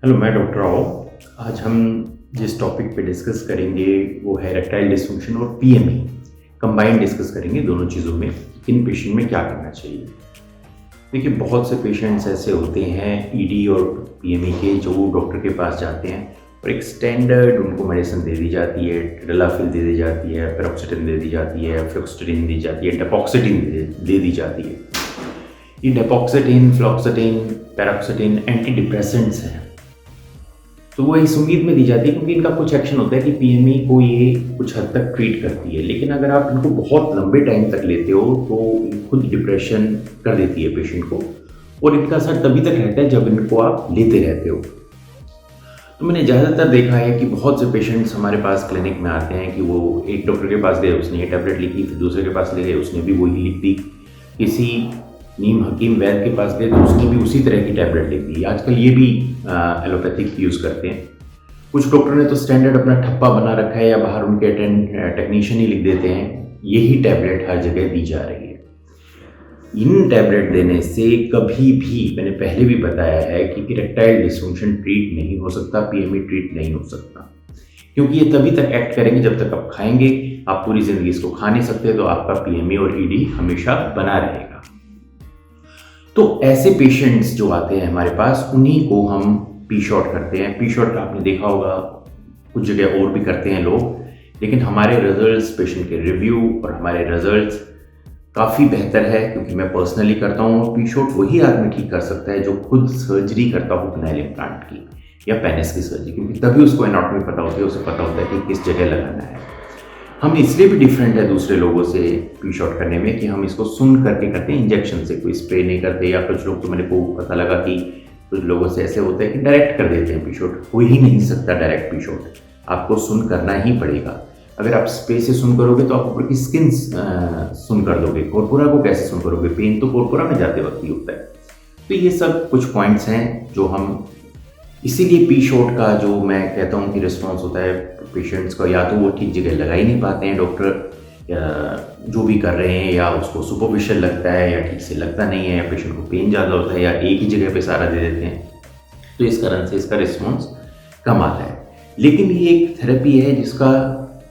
Hello, मैं doctor Rao. आज हम जिस टॉपिक पे डिस्कस करेंगे वो है इरेक्टाइल डिसफंक्शन और पीएमई। कंबाइंड डिस्कस करेंगे दोनों चीज़ों में, इन पेशेंट में क्या करना चाहिए। देखिए, बहुत से पेशेंट्स ऐसे होते हैं ईडी और पीएमई के जो डॉक्टर के पास जाते हैं और एक स्टैंडर्ड उनको मेडिसिन दे दी जाती है, टेडलाफिल दे दी जाती है, पेरोक्सिटिन दे दी जाती है, फ्लोक्सिटिन दी जाती है, डेपोक्सिटिन दे दी जाती है। ये डेपोक्सिटिन, फ्लोक्सिटिन, पेरोक्सिटिन एंटी डिप्रेसेंट्स हैं, तो वो इस उम्मीद में दी जाती है क्योंकि इनका कुछ एक्शन होता है कि पीएमई को ये कुछ हद तक ट्रीट करती है। लेकिन अगर आप इनको बहुत लंबे टाइम तक लेते हो तो खुद डिप्रेशन कर देती है पेशेंट को, और इनका असर तभी तक रहता है जब इनको आप लेते रहते हो। तो मैंने ज़्यादातर देखा है कि बहुत से पेशेंट्स हमारे पास क्लिनिक में आते हैं कि वो एक डॉक्टर के पास गए, उसने ये टैबलेट लिखी, फिर दूसरे के पास ले गए, उसने भी वही लिख दी, किसी नीम हकीम वैद्य के पास गए तो उसने भी उसी तरह की टैबलेट लिख दी। आजकल ये भी एलोपैथिक यूज़ करते हैं। कुछ डॉक्टर ने तो स्टैंडर्ड अपना ठप्पा बना रखा है या बाहर उनके टेक्नीशियन ही लिख देते हैं, यही टैबलेट हर जगह दी जा रही है। इन टैबलेट देने से कभी भी, मैंने पहले भी बताया है कि इरेक्टाइल डिसफंक्शन ट्रीट नहीं हो सकता, पीएमई ट्रीट नहीं हो सकता, क्योंकि ये तभी तक एक्ट करेंगे जब तक आप खाएंगे। आप पूरी ज़िंदगी इसको खा नहीं सकते, तो आपका पीएमई और ईडी हमेशा बना रहेगा। तो ऐसे पेशेंट्स जो आते हैं हमारे पास, उन्हीं को हम पी शॉट करते हैं। पी शॉट आपने देखा होगा कुछ जगह और भी करते हैं लोग, लेकिन हमारे रिजल्ट्स, पेशेंट के रिव्यू और हमारे रिजल्ट्स काफ़ी बेहतर है, क्योंकि मैं पर्सनली करता हूँ। और पी शॉट वही आदमी ठीक कर सकता है जो खुद सर्जरी करता हो पिनाइल इम्प्लांट की या पेनिस की सर्जरी, क्योंकि तभी उसको एनाटॉमी पता होती है, उसे पता होता है कि किस जगह लगाना है। हम इसलिए भी डिफरेंट है दूसरे लोगों से पी शॉट करने में कि हम इसको सुन करके करते हैं, इंजेक्शन से, कोई स्प्रे नहीं करते। या कुछ लोग तो मेरे को पता लगा कि कुछ लोगों से ऐसे होता है कि डायरेक्ट कर देते हैं पी शॉट। हो ही नहीं सकता डायरेक्ट पी शॉट, आपको सुन करना ही पड़ेगा। अगर आप स्प्रे से सुन करोगे तो आप ऊपर की स्किन सुन कर दोगे, कॉर्पोरा को कैसे सुन करोगे? पेन तो कॉर्पोरा में जाते वक्त ही होता है। तो ये सब कुछ पॉइंट्स हैं जो हम, इसीलिए पी शॉट का जो मैं कहता हूँ कि रिस्पॉन्स होता है पेशेंट्स का, या तो वो ठीक जगह लगा ही नहीं पाते हैं डॉक्टर, या जो भी कर रहे हैं, या उसको सुपरफिशियल लगता है, या ठीक से लगता नहीं है, या पेशेंट को पेन ज़्यादा होता है, या एक ही जगह पे सारा दे देते हैं। तो इस कारण से इसका रिस्पॉन्स कम आता है। लेकिन ये एक थेरेपी है जिसका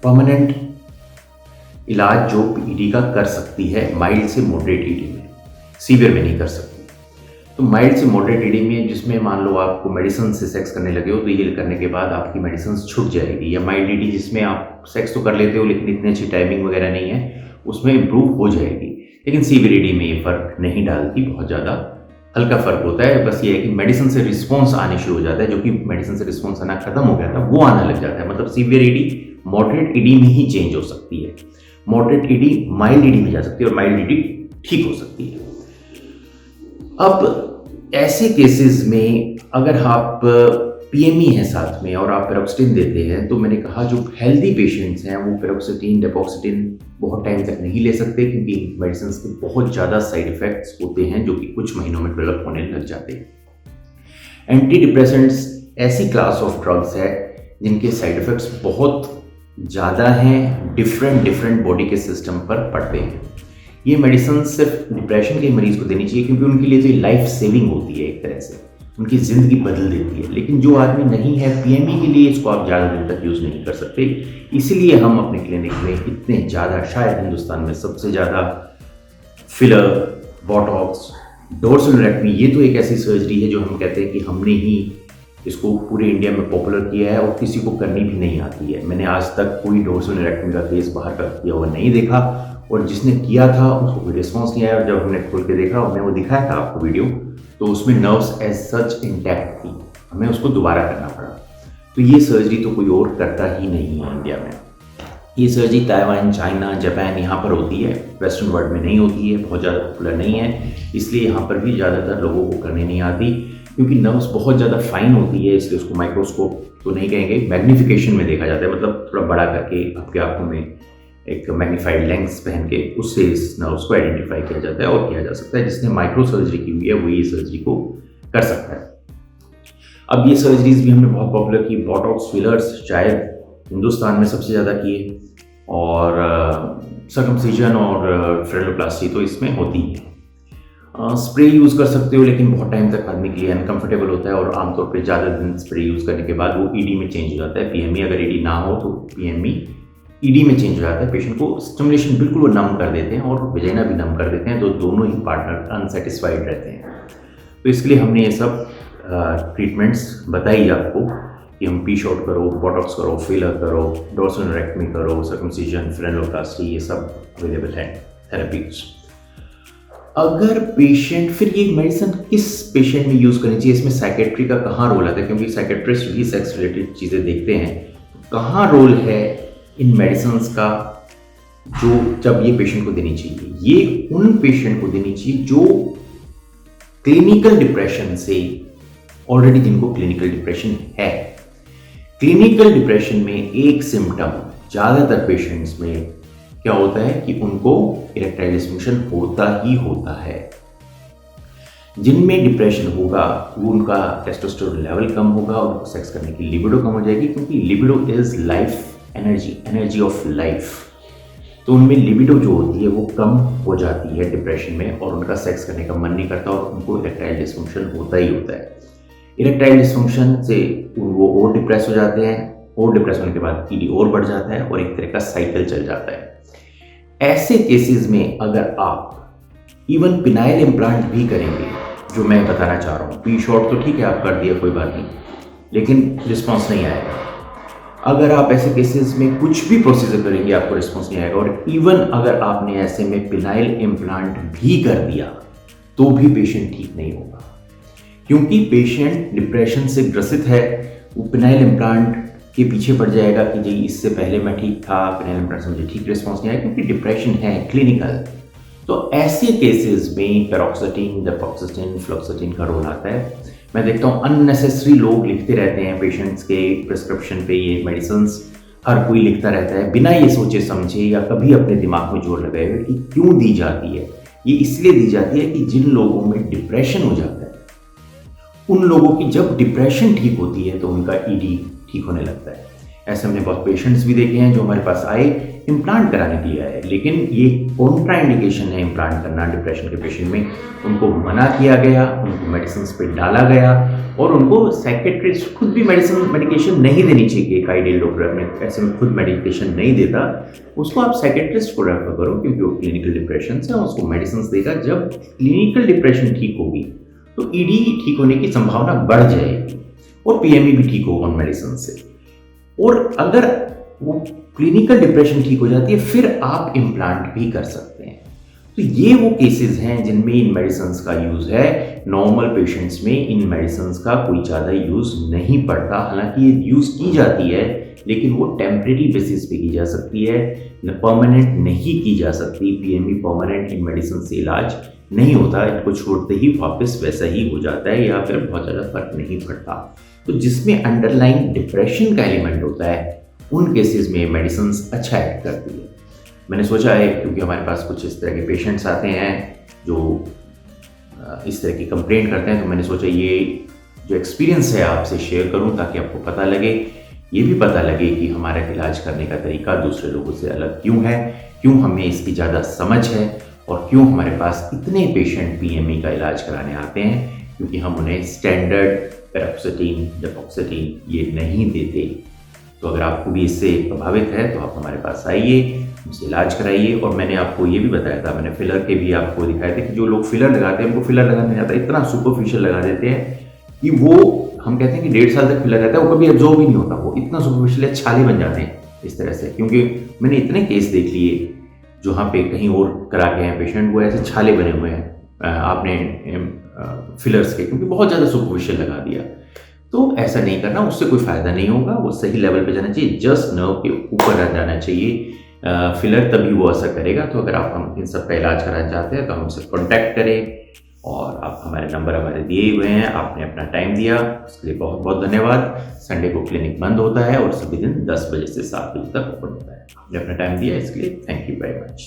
परमानेंट इलाज जो ईडी का कर सकती है, माइल्ड से मॉडरेट ईडी में, सीवियर में नहीं कर सकती। तो माइल्ड से मॉडरेट ईडी में, जिसमें मान लो आपको मेडिसिन से सेक्स करने लगे हो, तो ये करने के बाद आपकी मेडिसिन छूट जाएगी। या माइल्ड ईडी जिसमें आप सेक्स तो कर लेते हो लेकिन इतनी अच्छी टाइमिंग वगैरह नहीं है, उसमें इम्प्रूव हो जाएगी। लेकिन सीवियर ईडी में ये फ़र्क नहीं डालती, बहुत ज़्यादा हल्का फ़र्क होता है। बस ये है कि मेडिसिन से रिस्पॉन्स आने शुरू हो जाता है, जो कि मेडिसिन से रिस्पॉन्स आना खत्म हो गया था वो आना लग जाता है। मतलब सीवियर ईडी मॉडरेट ईडी में ही चेंज हो सकती है, मॉडरेट ईडी माइल्ड ईडी में जा सकती है, और माइल्ड ईडी ठीक हो सकती है। अब ऐसे केसेस में अगर आप पीएमई है साथ में और आप पेरोक्सिटिन देते हैं, तो मैंने कहा जो हेल्दी पेशेंट्स हैं वो पेरोक्सिटिन, डेपोक्सिटिन बहुत टाइम तक नहीं ले सकते, क्योंकि मेडिसिन के बहुत ज़्यादा साइड इफ़ेक्ट्स होते हैं जो कि कुछ महीनों में डेवलप होने लग जाते हैं। एंटी डिप्रेसेंट्स ऐसी क्लास ऑफ ड्रग्स है जिनके साइड इफ़ेक्ट्स बहुत ज़्यादा हैं, डिफरेंट बॉडी के सिस्टम पर पड़ते हैं। ये मेडिसिन सिर्फ डिप्रेशन के मरीज़ को देनी चाहिए, क्योंकि उनके लिए तो ये लाइफ सेविंग होती है, एक तरह से उनकी ज़िंदगी बदल देती है। लेकिन जो आदमी नहीं है पीएमई के लिए, इसको आप ज़्यादा दिन तक यूज़ नहीं कर सकते। इसीलिए हम अपने क्लिनिक में इतने ज़्यादा, शायद हिंदुस्तान में सबसे ज़्यादा फिलर, बोटॉक्स, डोर्सोलेक्टमी, ये तो एक ऐसी सर्जरी है जो हम कहते हैं कि हमने ही इसको पूरे इंडिया में पॉपुलर किया है और किसी को करनी भी नहीं आती है। मैंने आज तक कोई डोर्सोलेक्टमी का केस बाहर का किया हुआ नहीं देखा, और जिसने किया था उसको कोई रिस्पॉन्स नहीं आया। और जब हमने खोल के देखा, हमने वो दिखाया था आपको वीडियो, तो उसमें नर्व्स एज सच इंटैक्ट थी, हमें उसको दोबारा करना पड़ा। तो ये सर्जरी तो कोई और करता ही नहीं है इंडिया में। ये सर्जरी ताइवान, चाइना, जापान, यहाँ पर होती है, वेस्टर्न वर्ल्ड में नहीं होती है, बहुत ज़्यादा पॉपुलर नहीं है, इसलिए यहाँ पर भी ज़्यादातर लोगों को करने नहीं आती, क्योंकि नर्व्स बहुत ज़्यादा फाइन होती है। इसलिए उसको माइक्रोस्कोप तो नहीं कहेंगे, मैग्नीफिकेशन में देखा जाता है, मतलब थोड़ा बड़ा करके आपके आंखों में एक मैग्नीफाइड लेंस पहन के उससे इस नर्व्स को आइडेंटिफाई किया जाता है और किया जा सकता है। जिसने माइक्रो सर्जरी की हुई है वो ये सर्जरी को कर सकता है। अब ये सर्जरीज भी हमने बहुत पॉपुलर की, बोटॉक्स, फिलर्स शायद हिंदुस्तान में सबसे ज़्यादा किए, और सर्कमसिजन और फ्रेलोप्लास्टी तो इसमें होती है। स्प्रे यूज़ कर सकते हो, लेकिन बहुत टाइम तक आदमी के लिए अनकंफर्टेबल होता है और आमतौर पे ज़्यादा दिन स्प्रे यूज़ करने के बाद वो ईडी में चेंज हो जाता है। पीएमई अगर ईडी ना हो तो पीएमई ईडी में चेंज हो जाता है। पेशेंट को स्टिमुलेशन बिल्कुल वो नम कर देते हैं और वेजाइना भी नम कर देते हैं, तो दोनों ही पार्टनर अनसेटिस्फाइड रहते हैं। तो इसके लिए हमने ये सब ट्रीटमेंट्स बताई आपको कि हम पी शॉट करो, बोटॉक्स करो, फिलर करो, डॉर्सोनोरेक्टमी करो, सर्कमसिजन, फ्रेनोप्लास्टी, ये सब अवेलेबल है थेरेपीज। अगर पेशेंट, फिर ये मेडिसिन किस पेशेंट में यूज़ करनी चाहिए, इसमें साइकेट्री का कहाँ रोल आता है, क्योंकि साइकेट्रिस्ट भी सेक्स रिलेटेड चीज़ें देखते हैं। कहाँ रोल है इन मेडिसिन का जो जब ये पेशेंट को देनी चाहिए? ये उन पेशेंट को देनी चाहिए जो क्लिनिकल डिप्रेशन से ऑलरेडी, जिनको क्लिनिकल डिप्रेशन है। क्लिनिकल डिप्रेशन में एक सिम्टम ज़्यादातर पेशेंट्स में क्या होता है कि उनको इरेक्टाइल डिस्फंक्शन होता ही होता है। जिनमें डिप्रेशन होगा वो उनका टेस्टोस्टेरोन लेवल कम होगा और उनको सेक्स करने की लिबिडो कम हो जाएगी, क्योंकि libido is life energy, energy of life. तो उनमें लिबिडो जो होती है वो कम हो जाती है डिप्रेशन में और उनका सेक्स करने का मन नहीं करता और उनको इरेक्टाइल डिस्फंक्शन होता ही होता है। इरेक्टाइल डिस्फंक्शन से वो और डिप्रेस हो जाते हैं, और डिप्रेस होने के बाद ईडी और बढ़ जाता है और एक तरह का साइकिल चल जाता है। ऐसे केसेस में अगर आप इवन पिनाइल इम्प्लांट भी करेंगे, जो मैं बताना चाह रहा हूँ, पी शॉट तो ठीक है आप कर दिया कोई बात नहीं, लेकिन रिस्पॉन्स नहीं आएगा। अगर आप ऐसे केसेस में कुछ भी प्रोसीजर करेंगे आपको रिस्पॉन्स नहीं आएगा। और इवन अगर आपने ऐसे में पिनाइल इम्प्लांट भी कर दिया तो भी पेशेंट ठीक नहीं होगा, क्योंकि पेशेंट डिप्रेशन से ग्रसित है। वो पिनाइल इम्प्लांट के पीछे पड़ जाएगा कि जी इससे पहले मैं ठीक था, पिनाइल इम्प्लांट से मुझे ठीक रिस्पॉन्स नहीं आया, क्योंकि डिप्रेशन है क्लिनिकल। तो ऐसे केसेस में पैरोक्सिटीन, डेफॉक्सिटीन, फ्लोक्सिटीन का रोल आता है। मैं देखता हूँ अननेसेसरी लोग लिखते रहते हैं पेशेंट्स के प्रिस्क्रिप्शन पे ये मेडिसिन्स, हर कोई लिखता रहता है बिना ये सोचे समझे या कभी अपने दिमाग में जोर लगाए हुए कि क्यों दी जाती है। ये इसलिए दी जाती है कि जिन लोगों में डिप्रेशन हो जाता है, उन लोगों की जब डिप्रेशन ठीक होती है तो उनका ईडी ठीक होने लगता है। ऐसे हमने बहुत पेशेंट्स भी देखे हैं जो हमारे पास आए इम्प्लांट कराने के लिए आए, लेकिन ये कॉन्ट्राइंडिकेशन है इम्प्लांट करना डिप्रेशन के पेशेंट में। उनको मना किया गया, उनको मेडिसिन पे डाला गया और उनको साइकेट्रिस्ट खुद भी मेडिकेशन नहीं देनी चाहिए। एक आइडियल डॉक्टर अपने ऐसे में खुद मेडिकेशन नहीं देता, उसको आप साइकेट्रिस्ट को रेफर करो, क्योंकि वो क्लिनिकल डिप्रेशन से उसको मेडिसिन देगा। जब क्लिनिकल डिप्रेशन ठीक होगी तो ईडी ठीक होने की संभावना बढ़ जाएगी और पीएमई भी ठीक होगा उन मेडिसिन से। और अगर वो क्लिनिकल डिप्रेशन ठीक हो जाती है फिर आप इम्प्लांट भी कर सकते हैं। तो ये वो केसेस हैं जिनमें इन मेडिसिन का यूज़ है। नॉर्मल पेशेंट्स में इन मेडिसिन का कोई ज़्यादा यूज़ नहीं पड़ता। हालांकि ये यूज़ की जाती है, लेकिन वो टेम्परेरी बेसिस पे की जा सकती है, परमानेंट नहीं की जा सकती। पीएमई परमानेंट इन मेडिसिन से इलाज नहीं होता, इनको छोड़ते ही वापस वैसा ही हो जाता है या फिर बहुत ज़्यादा फर्क नहीं पड़ता। तो जिसमें अंडरलाइन डिप्रेशन का एलिमेंट होता है उन केसेस में मेडिसिन अच्छा एक्ट करती है। मैंने सोचा है, क्योंकि हमारे पास कुछ इस तरह के पेशेंट्स आते हैं जो इस तरह की कंप्लेंट करते हैं, तो मैंने सोचा ये जो एक्सपीरियंस है आपसे शेयर करूं ताकि आपको पता लगे, ये भी पता लगे कि हमारा इलाज करने का तरीका दूसरे लोगों से अलग क्यों है, क्यों हमें इसकी ज़्यादा समझ है और क्यों हमारे पास इतने पेशेंट पीएमई का इलाज कराने आते हैं, क्योंकि हम उन्हें स्टैंडर्ड पैरोक्सिटीन, डेफॉक्सिटीन ये नहीं देते। तो अगर आपको भी इससे प्रभावित है तो आप हमारे पास आइए, हमसे इलाज कराइए। और मैंने आपको ये भी बताया था, मैंने फिलर के भी आपको दिखाए थे कि जो लोग फिलर लगाते हैं उनको फिलर लगाने नहीं आता, इतना सुपरफिशियल लगा देते हैं कि वो, हम कहते हैं कि 1.5 साल तक फिलर रहता है, वो कभी एब्जॉर्ब ही नहीं होता, वो इतना सुपरफिशियल छाले बन जाते हैं इस तरह से। क्योंकि मैंने इतने केस देख लिए जहाँ पे कहीं और करा के हैं पेशेंट, वो ऐसे छाले बने हुए हैं आपने फिलर्स के, क्योंकि बहुत ज़्यादा सुपरफिशियल लगा दिया। तो ऐसा नहीं करना, उससे कोई फ़ायदा नहीं होगा। वो सही लेवल पे जाना चाहिए, जस्ट नर्व के ऊपर रह जाना चाहिए फिलर, तभी वो असर करेगा। तो अगर आप हम इन सब का इलाज कराना चाहते हैं तो हमसे कॉन्टैक्ट करें, और आप हमारे नंबर हमारे दिए हुए हैं। आपने अपना टाइम दिया उसके लिए बहुत बहुत धन्यवाद। संडे को क्लिनिक बंद होता है और सभी दिन 10 बजे से 7 बजे तक ओपन होता है। आपने अपना टाइम दिया इसके लिए थैंक यू वेरी मच।